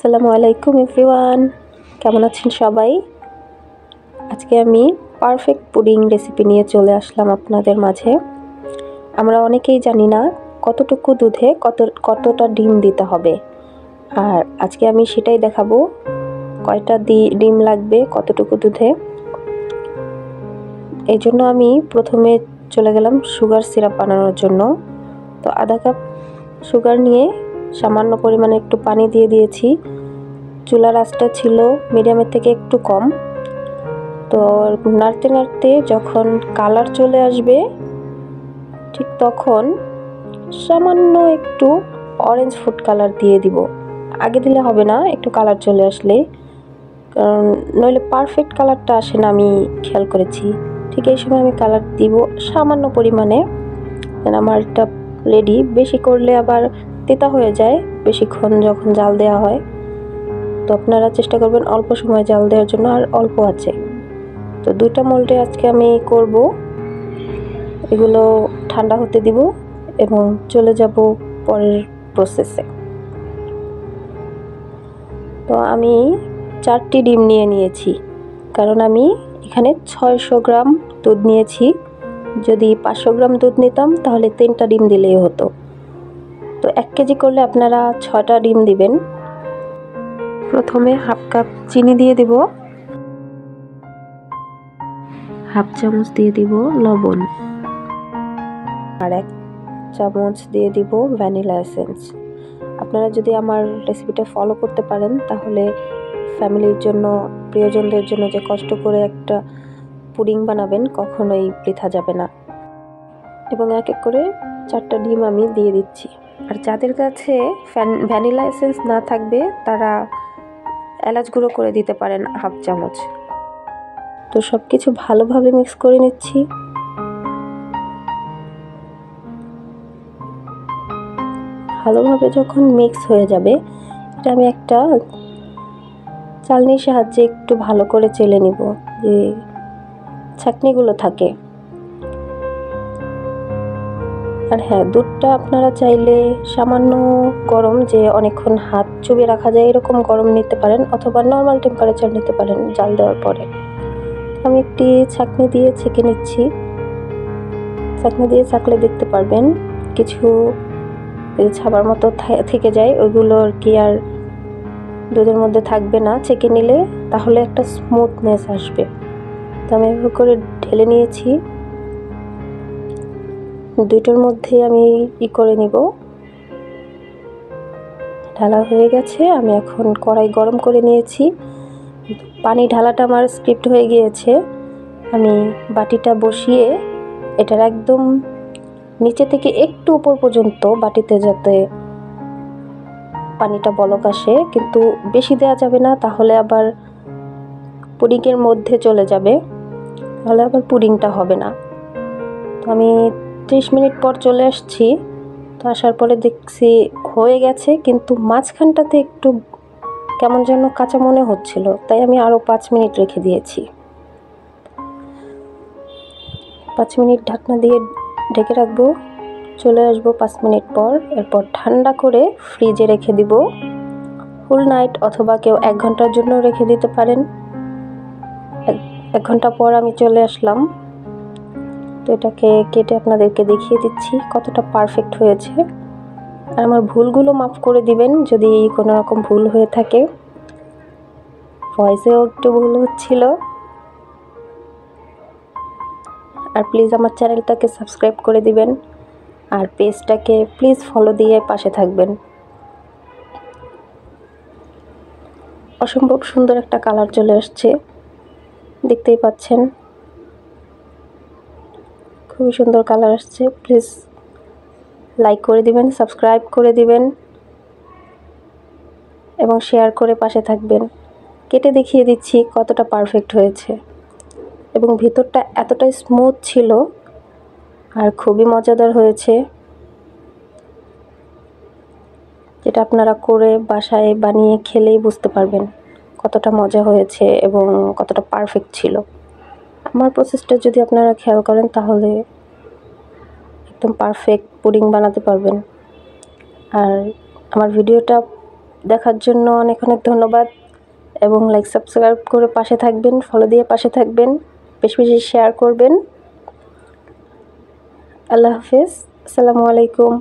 আসসালামু আলাইকুম এভরিওয়ান, কেমন আছেন সবাই? আজকে আমি পারফেক্ট পুডিং রেসিপি নিয়ে চলে আসলাম আপনাদের মাঝে। আমরা অনেকেই জানি না কতটুকু দুধে কতটা ডিম দিতে হবে, আর আজকে আমি সেটাই দেখাবো। কয়টা ডিম লাগবে কতটুকু দুধে। এই জন্য আমি প্রথমে চলে গেলাম সুগার সিরাপ বানানোর জন্য। তো আধা কাপ সুগার নিয়ে সামান্য পরিমাণে একটু পানি দিয়ে দিয়েছি। চুলার আঁচটা ছিল মিডিয়ামের থেকে একটু কম। তো নাড়তে নাড়তে যখন কালার চলে আসবে ঠিক তখন সামান্য একটু অরেঞ্জ ফুড কালার দিয়ে দিব। আগে দিলে হবে না, একটু কালার চলে আসলে, কারণ নইলে পারফেক্ট কালারটা আসে না, আমি খেয়াল করেছি। ঠিক এই সময় আমি কালার দিব সামান্য পরিমাণে। আমার এটা রেডি। বেশি করলে আবার তেতা হয়ে যায় বেশিক্ষণ যখন জাল দেওয়া হয়। তো আপনারা চেষ্টা করবেন অল্প সময় জাল দেওয়ার জন্য, আর অল্প আছে। তো 2টা মোল্ডে আজকে আমি করব। এগুলো ঠান্ডা হতে দিব এবং চলে যাব পরের প্রসেসে। তো আমি 4টি ডিম নিয়ে নিয়েছি, কারণ আমি এখানে 600 গ্রাম দুধ নিয়েছি। যদি 500 গ্রাম দুধ নিতাম তাহলে 3টা ডিম দিলেই হতো। তো 1 কেজি করলে আপনারা 6টা ডিম দিবেন। প্রথমে হাফ কাপ চিনি দিয়ে দিব, হাফ চামচ দিয়ে দিব লবণ, আর 1 চামচ দিয়ে দিব ভ্যানিলা এসেন্স। আপনারা যদি আমার রেসিপিটা ফলো করতে পারেন তাহলে ফ্যামিলির জন্য, প্রিয়জনদের জন্য যে কষ্ট করে একটা পুডিং বানাবেন কখনোই বৃথা যাবে না। এবং এক এক করে 4টা ডিম আমি দিয়ে দিচ্ছি। আর যাদের কাছে ভ্যানিলা এসেন্স না থাকবে তারা এলাচ গুঁড়ো করে দিতে পারেন হাফ চামচ। তো সব কিছু ভালোভাবে মিক্স করে নিচ্ছি। ভালোভাবে যখন মিক্স হয়ে যাবে, এটা আমি একটা চালনির সাহায্যে একটু ভালো করে চেলে নিব, যে ছাঁকনিগুলো থাকে। আর হ্যাঁ, দুধটা আপনারা চাইলে সামান্য গরম, যে অনেকক্ষণ হাত চুবিয়ে রাখা যায় এরকম গরম নিতে পারেন, অথবা নর্মাল টেম্পারেচার নিতে পারেন জাল দেওয়ার পরে। আমি একটি ছাঁকনি দিয়ে ছেঁকে নিচ্ছি। ছাঁকনি দিয়ে ছাঁকলে দেখতে পারবেন কিছু ছাবার মতো থেকে যায়, ওইগুলো আর কি আর দুধের মধ্যে থাকবে না। ছেঁকে নিলে তাহলে একটা স্মুথনেস আসবে। তো আমি এভাবে করে ঢেলে নিয়েছি। 2টার মধ্যে আমি করে নিব। ঢালা হয়ে গেছে। আমি এখন কড়াই গরম করে নিয়েছি। পানি ঢালাটা আমার স্কিপ হয়ে গিয়েছে। আমি বাটিটা বসিয়ে এটার একদম নিচে থেকে একটু উপর পর্যন্ত বাটিতে যাতে পানিটা বলক আসে, কিন্তু বেশি দেওয়া যাবে না, তাহলে আবার পুডিংয়ের মধ্যে চলে যাবে, তাহলে আবার পুডিংটা হবে না। তো আমি 30 মিনিট পর চলে আসছি। তো আসার পরে দেখছি হয়ে গেছে, কিন্তু মাঝখানটাতে একটু কেমন যেন কাঁচা মনে হচ্ছিল, তাই আমি আরও 5 মিনিট রেখে দিয়েছি। 5 মিনিট ঢাকনা দিয়ে ঢেকে রাখবো। চলে আসবো 5 মিনিট পর। এরপর ঠান্ডা করে ফ্রিজে রেখে দিব ফুল নাইট, অথবা কেউ 1 ঘন্টার জন্য রেখে দিতে পারেন। 1 ঘন্টা পর আমি চলে আসলাম। তো এটাকে কেটে আপনাদেরকে দেখিয়ে দিচ্ছি কতটা পারফেক্ট হয়েছে। আর আমার ভুলগুলো মাফ করে দিবেন যদি কোনো রকম ভুল হয়ে থাকে। ভয়েসেও একটু ভুল হচ্ছিল। আর প্লিজ আমার চ্যানেলটাকে সাবস্ক্রাইব করে দিবেন, আর পেজটাকে প্লিজ ফলো দিয়ে পাশে থাকবেন। অসম্ভব সুন্দর একটা কালার চলে আসছে, দেখতেই পাচ্ছেন। খুবই সুন্দর কালার আসছে। প্লিজ লাইক করে দিবেন, সাবস্ক্রাইব করে দিবেন এবং শেয়ার করে পাশে থাকবেন। কেটে দেখিয়ে দিচ্ছি কতটা পারফেক্ট হয়েছে, এবং ভিতরটা এতটাই স্মুথ ছিল আর খুবই মজাদার হয়েছে, যেটা আপনারা করে বাসায় বানিয়ে খেলেই বুঝতে পারবেন কতটা মজা হয়েছে এবং কতটা পারফেক্ট ছিল। আমার প্রসেসটা যদি আপনারা খেয়াল করেন তাহলে একদম পারফেক্ট পুডিং বানাতে পারবেন। আর আমার ভিডিওটা দেখার জন্য অনেক অনেক ধন্যবাদ এবং লাইক সাবস্ক্রাইব করে পাশে থাকবেন, ফলো দিয়ে পাশে থাকবেন, বেশি বেশি শেয়ার করবেন। আল্লাহ হাফেজ, আসসালামু আলাইকুম।